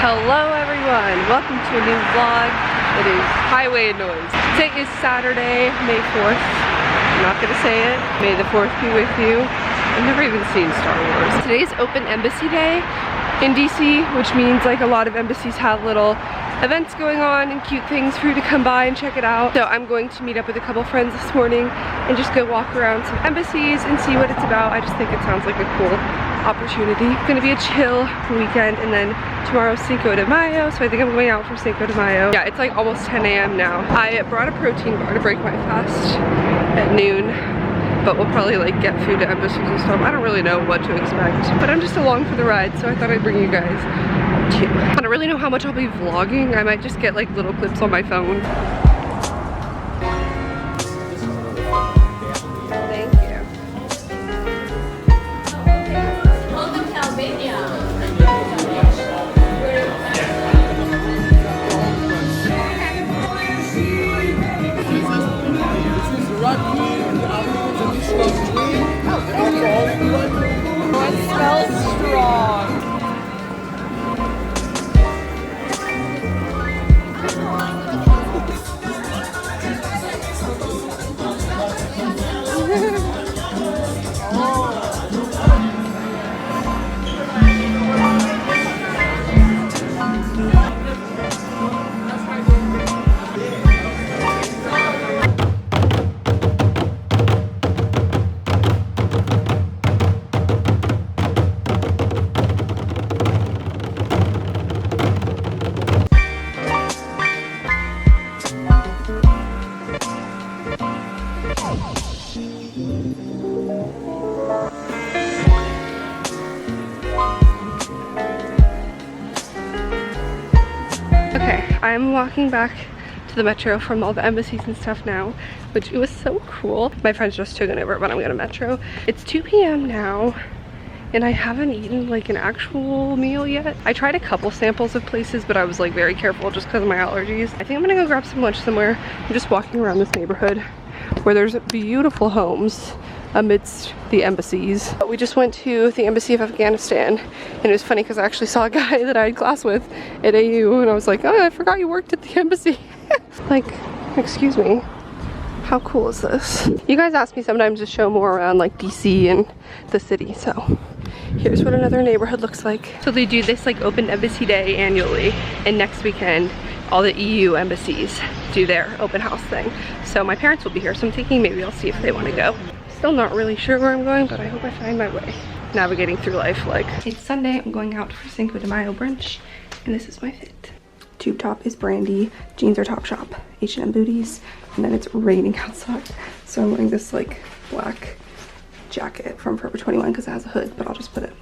Hello everyone, welcome to a new vlog. It is highway noise. Today is Saturday, May 4th. I'm not gonna say it. May the 4th be with you. I've never even seen Star Wars. Today is Open Embassy Day in DC, which means like a lot of embassies have little events going on and cute things for you to come by and check it out. So I'm going to meet up with a couple friends this morning and just go walk around some embassies and see what it's about. I just think it sounds like a cool opportunity. It's gonna be a chill weekend, and then tomorrow's Cinco de Mayo, so I think I'm going out for Cinco de Mayo. Yeah, it's like almost 10 a.m. now. I brought a protein bar to break my fast at noon, but we'll probably like get food at embassies and stuff. I don't really know what to expect, but I'm just along for the ride, so I thought I'd bring you guys too. I don't really know how much I'll be vlogging. I might just get like little clips on my phone. It smells strong. I'm walking back to the metro from all the embassies and stuff now, which it was so cool. My friends just took it over, but I'm gonna metro. It's 2 p.m. now, and I haven't eaten like an actual meal yet. I tried a couple samples of places, but I was like very careful just because of my allergies. I think I'm gonna go grab some lunch somewhere. I'm just walking around this neighborhood where there's beautiful homes amidst the embassies. We just went to the embassy of Afghanistan, and it was funny because I actually saw a guy that I had class with at AU, and I was like, oh, I forgot you worked at the embassy. Like, excuse me, how cool is this? You guys ask me sometimes to show more around like DC and the city, so here's what another neighborhood looks like. So they do this like Open Embassy Day annually, and next weekend all the EU embassies do their open house thing. So my parents will be here, so I'm thinking maybe I'll see if they want to go. Still not really sure where I'm going, but I hope I find my way. Navigating through life like. It's Sunday, I'm going out for Cinco de Mayo brunch, and this is my fit. Tube top is Brandy, jeans are Topshop, H&M booties, and then it's raining outside. So I'm wearing this like black jacket from Forever 21 because it has a hood, but I'll just put it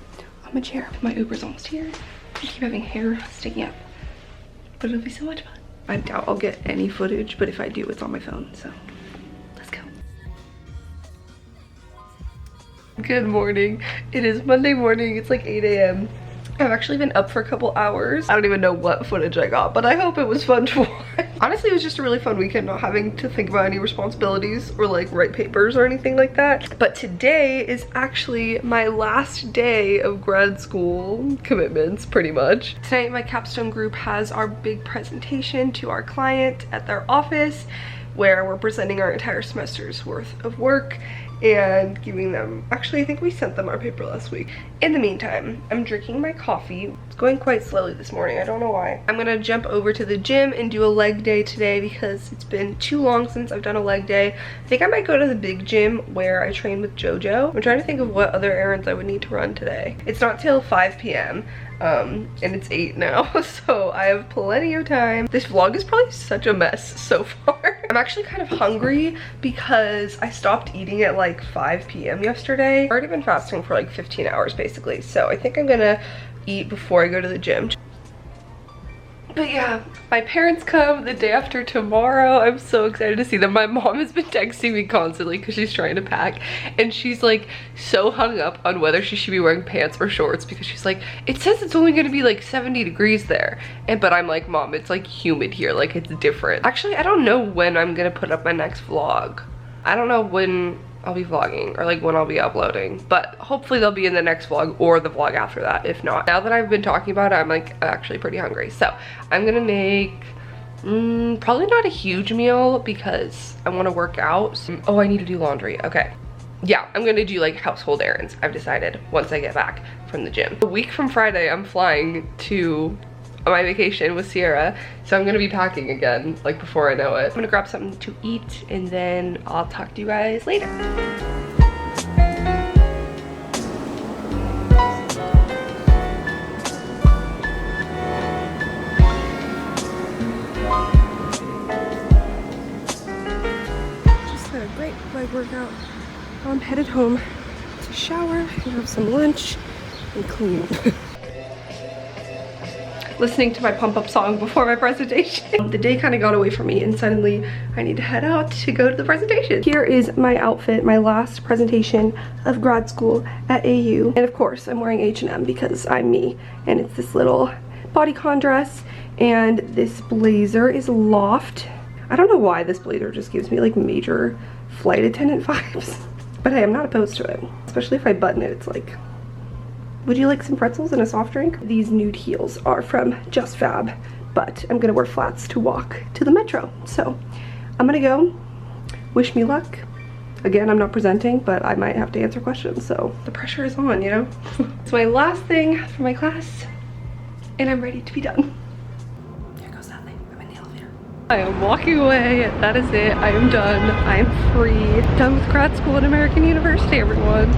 on my chair. My Uber's almost here. I keep having hair sticking up, but it'll be so much fun. I doubt I'll get any footage, but if I do, it's on my phone, so. Good morning. It is Monday morning. It's like 8 a.m. I've actually been up for a couple hours. I don't even know what footage I got, but I hope it was fun to watch. Honestly, it was just a really fun weekend, not having to think about any responsibilities or like write papers or anything like that. But today is actually my last day of grad school commitments, pretty much. Tonight, my capstone group has our big presentation to our client at their office, where we're presenting our entire semester's worth of work and giving them, actually I think we sent them our paper last week. In the meantime, I'm drinking my coffee. It's going quite slowly this morning, I don't know why. I'm gonna jump over to the gym and do a leg day today because it's been too long since I've done a leg day. I think I might go to the big gym where I train with JoJo. I'm trying to think of what other errands I would need to run today. It's not till 5 p.m. And it's 8 now, so I have plenty of time. This vlog is probably such a mess so far. I'm actually kind of hungry because I stopped eating at like 5 p.m. yesterday. I've already been fasting for like 15 hours basically, so I think I'm gonna eat before I go to the gym. But yeah, my parents come the day after tomorrow. I'm so excited to see them. My mom has been texting me constantly because she's trying to pack, and she's like so hung up on whether she should be wearing pants or shorts because she's like, it says it's only gonna be like 70 degrees there. But I'm like, Mom, it's like humid here, like it's different. Actually, I don't know when I'm gonna put up my next vlog. I don't know when I'll be vlogging, or like when I'll be uploading, but hopefully they'll be in the next vlog or the vlog after that, if not. Now that I've been talking about it, I'm like actually pretty hungry. So I'm gonna make probably not a huge meal because I want to work out. Oh, I need to do laundry. Okay. Yeah, I'm gonna do like household errands, I've decided, once I get back from the gym. A week from Friday, I'm flying to my vacation with Sierra, so I'm gonna be packing again, like before I know it. I'm gonna grab something to eat and then I'll talk to you guys later. Just had a great leg workout. I'm headed home to shower and have some lunch and clean. Listening to my pump up song before my presentation. The day kind of got away from me and suddenly I need to head out to go to the presentation. Here is my outfit, my last presentation of grad school at AU. And of course I'm wearing H&M because I'm me, and it's this little bodycon dress, and this blazer is Loft. I don't know why this blazer just gives me like major flight attendant vibes, but hey, I'm not opposed to it, especially if I button it. It's like, would you like some pretzels and a soft drink? These nude heels are from Just Fab, but I'm gonna wear flats to walk to the metro. So I'm gonna go. Wish me luck. Again, I'm not presenting, but I might have to answer questions, so the pressure is on, you know? It's my last thing for my class, and I'm ready to be done. Here goes that thing. I'm in the elevator. I am walking away. That is it. I am done. I am free. Done with grad school at American University, everyone.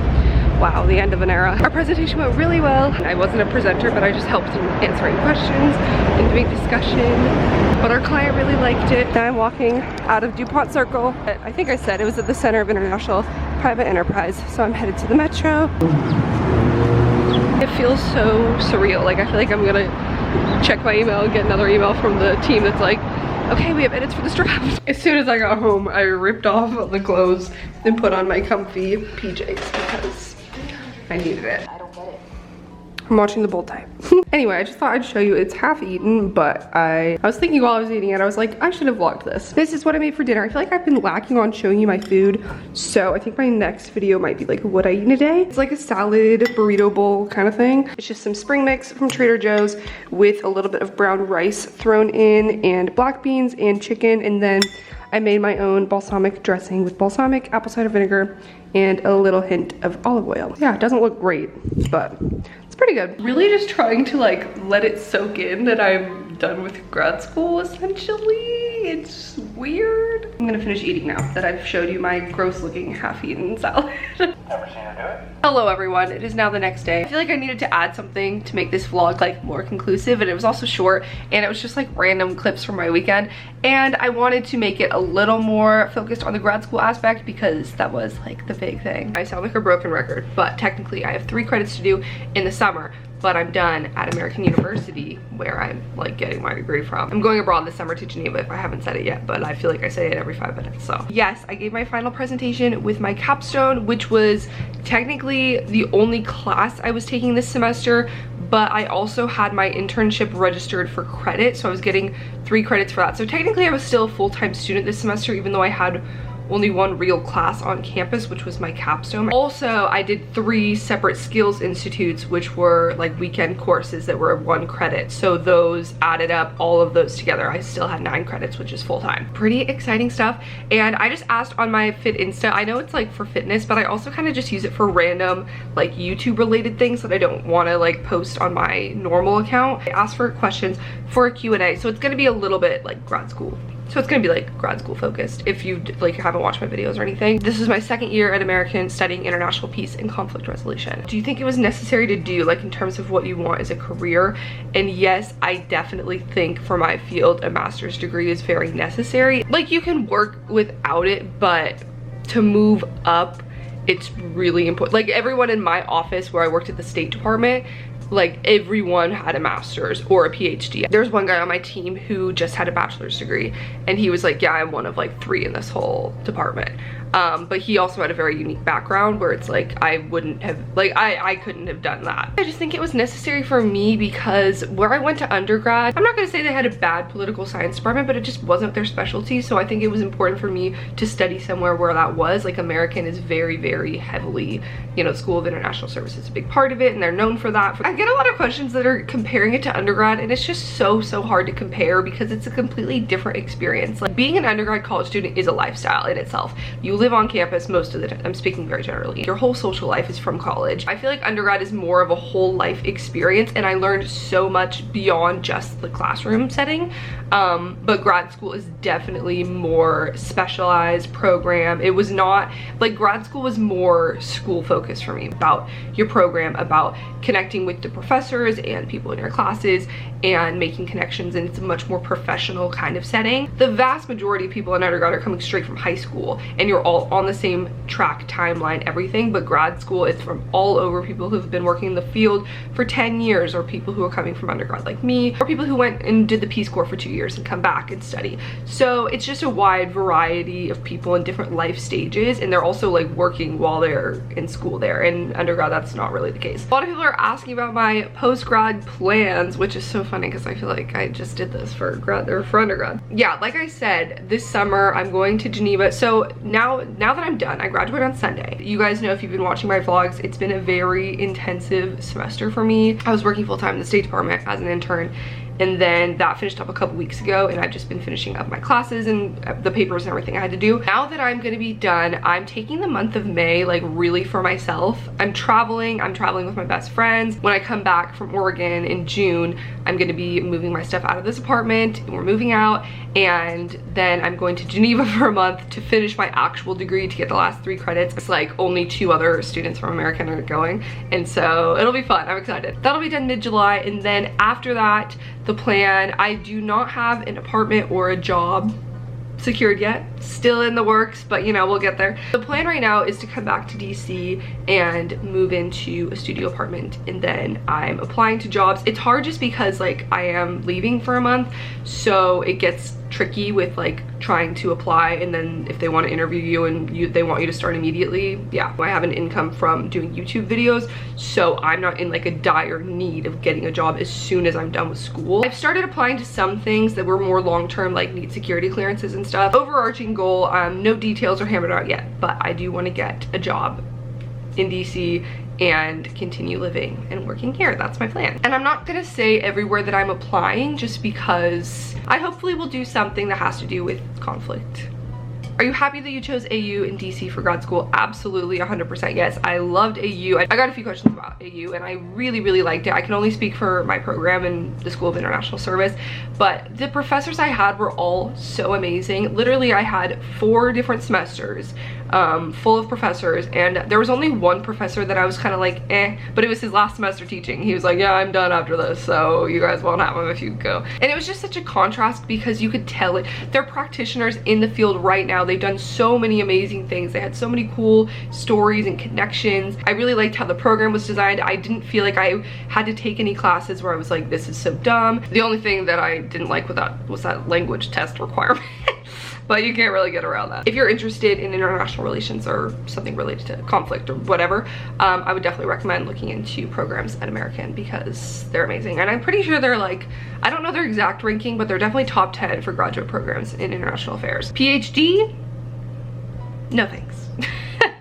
Wow, the end of an era. Our presentation went really well. I wasn't a presenter, but I just helped in answering questions and doing discussion. But our client really liked it. Now I'm walking out of DuPont Circle. I think I said it was at the Center of International Private Enterprise. So I'm headed to the metro. It feels so surreal. Like I feel like I'm gonna check my email and get another email from the team that's like, okay, we have edits for this draft. As soon as I got home, I ripped off the clothes and put on my comfy PJs because I needed it. I don't get it. I'm watching the Bold Type. Anyway, I just thought I'd show you. It's half eaten, but I was thinking while I was eating it, I was like, I should have vlogged this. This is what I made for dinner. I feel like I've been lacking on showing you my food, so I think my next video might be like what I eat in a day. It's like a salad burrito bowl kind of thing. It's just some spring mix from Trader Joe's with a little bit of brown rice thrown in and black beans and chicken, and then I made my own balsamic dressing with balsamic, apple cider vinegar, and a little hint of olive oil. Yeah, it doesn't look great, but it's pretty good. Really just trying to like let it soak in that I'm done with grad school, essentially. It's weird. I'm gonna finish eating now that I've showed you my gross looking half-eaten salad. Never seen her do it. Hello everyone, it is now the next day. I feel like I needed to add something to make this vlog like more conclusive, and it was also short, and it was just like random clips from my weekend, and I wanted to make it a little more focused on the grad school aspect because that was like the big thing. I sound like a broken record, but technically I have 3 credits to do in the summer, but I'm done at American University where I'm like getting my degree from. I'm going abroad this summer to Geneva if I haven't said it yet, but I feel like I say it every 5 minutes. So yes, I gave my final presentation with my capstone, which was technically the only class I was taking this semester, but I also had my internship registered for credit, so I was getting 3 credits for that. So technically I was still a full-time student this semester, even though I had only 1 real class on campus, which was my capstone. Also, I did 3 separate skills institutes, which were like weekend courses that were 1 credit. So those added up, all of those together, I still had 9 credits, which is full-time. Pretty exciting stuff. And I just asked on my Fit Insta, I know it's like for fitness, but I also kind of just use it for random like YouTube related things that I don't want to like post on my normal account. I asked for questions for a Q&A, so it's gonna be a little bit like grad school. So it's gonna be like grad school focused if you like haven't watched my videos or anything. This is my 2nd year at American studying international peace and conflict resolution. Do you think it was necessary to do like in terms of what you want as a career? And yes, I definitely think for my field a master's degree is very necessary. Like you can work without it, but to move up, it's really important. Like everyone in my office where I worked at the State Department, like everyone had a master's or a PhD. There's one guy on my team who just had a bachelor's degree, and he was like, yeah, I'm one of like 3 in this whole department. But he also had a very unique background where it's like I wouldn't have, like I couldn't have done that. I just think it was necessary for me because where I went to undergrad, I'm not gonna say they had a bad political science department, but it just wasn't their specialty. So I think it was important for me to study somewhere where that was. Like American is very, very heavily, you know, School of International Service is a big part of it, and they're known for that. I get a lot of questions that are comparing it to undergrad, and it's just so hard to compare because it's a completely different experience. Like being an undergrad college student is a lifestyle in itself. You live on campus most of the time. I'm speaking very generally. Your whole social life is from college. I feel like undergrad is more of a whole life experience, and I learned so much beyond just the classroom setting. But grad school is definitely more specialized program. It was not like grad school was more school focused for me, about your program, about connecting with the professors and people in your classes and making connections, and it's a much more professional kind of setting. The vast majority of people in undergrad are coming straight from high school, and you're all on the same track, timeline, everything. But grad school, it's from all over, people who've been working in the field for 10 years, or people who are coming from undergrad like me, or people who went and did the Peace Corps for 2 years and come back and study. So it's just a wide variety of people in different life stages, and they're also like working while they're in school there. In undergrad, that's not really the case. A lot of people are asking about my post-grad plans, which is so funny because I feel like I just did this for grad or for undergrad. Yeah, like I said, this summer I'm going to Geneva. So now that I'm done, I graduate on Sunday. You guys know, if you've been watching my vlogs, it's been a very intensive semester for me. I was working full-time in the State Department as an intern, and then that finished up a couple weeks ago, and I've just been finishing up my classes and the papers and everything I had to do. Now that I'm gonna be done, I'm taking the month of May like really for myself. I'm traveling with my best friends. When I come back from Oregon in June, I'm gonna be moving my stuff out of this apartment, and we're moving out, and then I'm going to Geneva for a month to finish my actual degree, to get the last 3 credits. It's like only 2 other students from American are going, and so it'll be fun. I'm excited. That'll be done mid-July, and then after that, the plan, I do not have an apartment or a job secured yet, still in the works, but you know, we'll get there. The plan right now is to come back to DC and move into a studio apartment, and then I'm applying to jobs. It's hard just because like I am leaving for a month, so it gets tricky with like trying to apply, and then if they want to interview you and they want you to start immediately. Yeah, I have an income from doing YouTube videos, so I'm not in like a dire need of getting a job as soon as I'm done with school. I've started applying to some things that were more long-term, like need security clearances and stuff. Overarching goal, no details are hammered out yet, but I do want to get a job in DC and continue living and working here. That's my plan. And I'm not gonna say everywhere that I'm applying, just because I hopefully will do something that has to do with conflict. Are you happy that you chose AU in DC for grad school? Absolutely, 100% yes. I loved AU. I got a few questions about AU, and I really liked it. I can only speak for my program and the School of International Service, but the professors I had were all so amazing. Literally, I had 4 different semesters full of professors, and there was only one professor that I was kind of like, eh, but it was his last semester teaching. He was like, yeah, I'm done after this, so you guys won't have him if you go. And it was just such a contrast because you could tell it. They're practitioners in the field right now. They've done so many amazing things. They had so many cool stories and connections. I really liked how the program was designed. I didn't feel like I had to take any classes where I was like, this is so dumb. The only thing that I didn't like with that was that language test requirement. But you can't really get around that. If you're interested in international relations or something related to conflict or whatever, I would definitely recommend looking into programs at American because they're amazing. And I'm pretty sure they're like, I don't know their exact ranking, but they're definitely top 10 for graduate programs in international affairs. PhD? No thanks.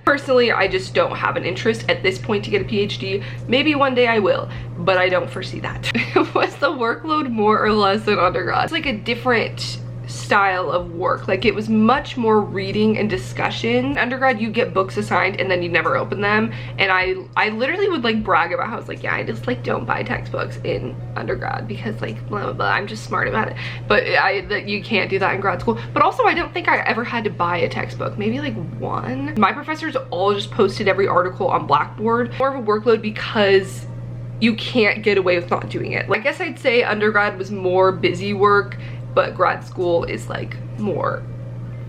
Personally, I just don't have an interest at this point to get a PhD. Maybe one day I will, but I don't foresee that. Was the workload more or less than undergrad? It's like a different style of work. Like it was much more reading and discussion. Undergrad, you get books assigned and then you never open them, and I literally would like brag about how I was like, yeah, I just like don't buy textbooks in undergrad because like blah blah blah, I'm just smart about it. But you can't do that in grad school. But also, I don't think I ever had to buy a textbook, maybe like one. My professors all just posted every article on Blackboard. More of a workload because you can't get away with not doing it. I guess I'd say undergrad was more busy work, but grad school is like more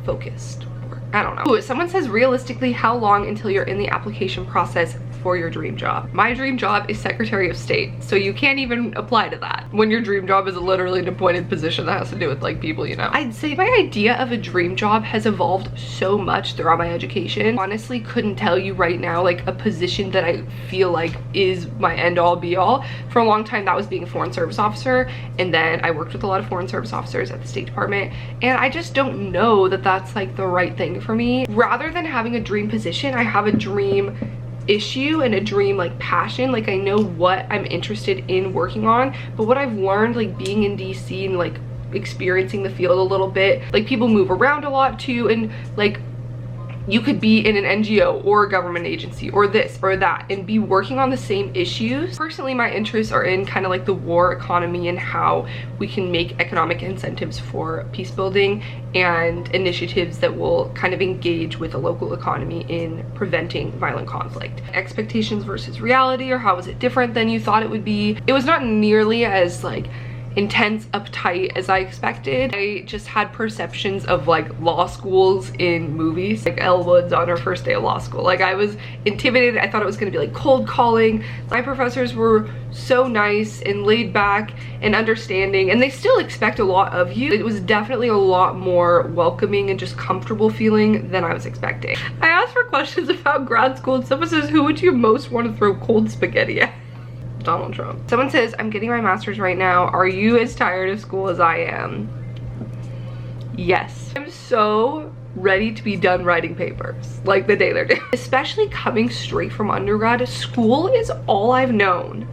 focused work. I don't know. Ooh, someone says, realistically, how long until you're in the application process for your dream job. My dream job is Secretary of State, so you can't even apply to that when your dream job is literally an appointed position that has to do with like people, you know. I'd say my idea of a dream job has evolved so much throughout my education. Honestly, couldn't tell you right now like a position that I feel like is my end all be all. For a long time that was being a foreign service officer, and then I worked with a lot of foreign service officers at the State Department, and I just don't know that that's like the right thing for me. Rather than having a dream position, I have a dream issue and a dream like passion. Like I know what I'm interested in working on, but what I've learned like being in DC and like experiencing the field a little bit, like people move around a lot too, and like you could be in an NGO or a government agency or this or that and be working on the same issues. Personally, my interests are in kind of like the war economy and how we can make economic incentives for peace building and initiatives that will kind of engage with the local economy in preventing violent conflict. Expectations versus reality, or how was it different than you thought it would be? It was not nearly as like intense, uptight as I expected. I just had perceptions of like law schools in movies, like Elle Woods on her first day of law school. Like I was intimidated. I thought it was gonna be like cold calling. My professors were so nice and laid back and understanding, and they still expect a lot of you. It was definitely a lot more welcoming and just comfortable feeling than I was expecting. I asked for questions about grad school and someone says, who would you most want to throw cold spaghetti at? Donald Trump. Someone says, I'm getting my master's right now. Are you as tired of school as I am? Yes. I'm so ready to be done writing papers, like the day they're due. Especially coming straight from undergrad, school is all I've known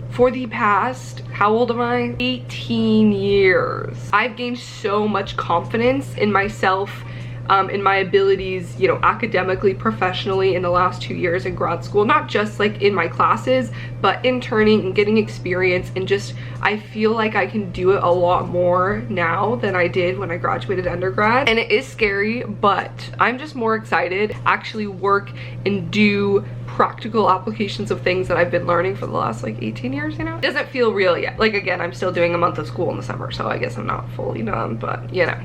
for the past, how old am I? 18 years. I've gained so much confidence in myself, in my abilities, you know, academically, professionally in the last 2 years in grad school, not just like in my classes, but interning and getting experience, and just I feel like I can do it a lot more now than I did when I graduated undergrad. And it is scary, but I'm just more excited to actually work and do practical applications of things that I've been learning for the last like 18 years, you know? It doesn't feel real yet. Like again, I'm still doing a month of school in the summer, so I guess I'm not fully done, but you know.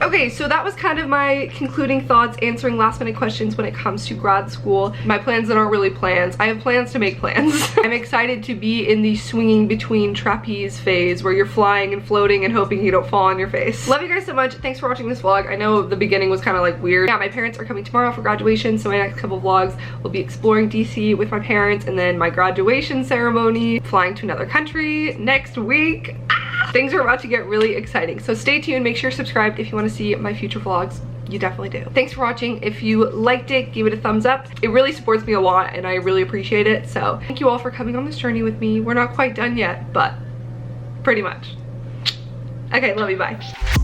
Okay, so that was kind of my concluding thoughts, answering last minute questions when it comes to grad school. My plans that aren't really plans. I have plans to make plans. I'm excited to be in the swinging between trapeze phase where you're flying and floating and hoping you don't fall on your face. Love you guys so much. Thanks for watching this vlog. I know the beginning was kind of like weird. Yeah, my parents are coming tomorrow for graduation, so my next couple vlogs will be exploring DC with my parents, and then my graduation ceremony, flying to another country next week. Things are about to get really exciting, so stay tuned. Make sure you're subscribed if you want to see my future vlogs. You definitely do. Thanks for watching. If you liked it, give it a thumbs up. It really supports me a lot and I really appreciate it. So thank you all for coming on this journey with me. We're not quite done yet, but pretty much. Okay, love you, bye.